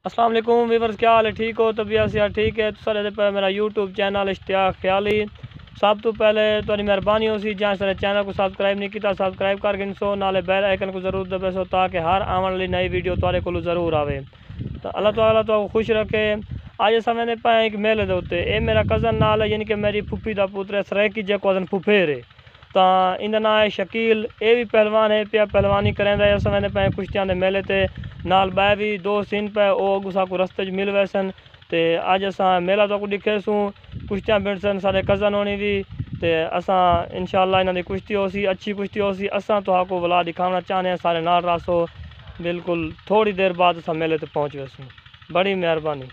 अस्सलाम वालेकुम व्यूअर्स, क्या हाल है? ठीक हो? तबीयत से ठीक है? तो सारे पे मेरा यूट्यूब चैनल इश्तियाक ख्याली। सब तो पहले थोड़ी मेहरबानी हो सी जहाँ सारे चैनल को सब्सक्राइब नहीं किया सब्सक्राइब करके सो नाले बेल आइकन को जरूर दबाओ ताकि हर आने वाली नई वीडियो तुहारे को जरूर आवे। तो अल्लाह ताला तो खुश रखे। अज समय पाए एक मेले के उत्ते ये मेरा कज़न नाल है, यानी कि मेरी फुफी का पुत्र है सरेकी जो कज़न फुफेर है। तो इंदा नाम है शकील। ये भी पहलवान है पिया पहलवानी करें इस समय पे कुश्तियां के मेले ते नाल बै भी दोस्त इन पे वो अगू को रस्ते मिल वैसन। तो अज अस मेला तो दिखे सूँ कुश्तियां बिड़सन सारे कज़न होनी भी। तो असा इंशाअल्लाह इन्हों की कुश्ती हो सी अच्छी कुश्ती हो सी। असा तो को बुला दिखाना चाहते हैं सारे नाल रासो। बिल्कुल थोड़ी देर बाद अस मेले तक पहुँच वैसूँ। बड़ी मेहरबानी।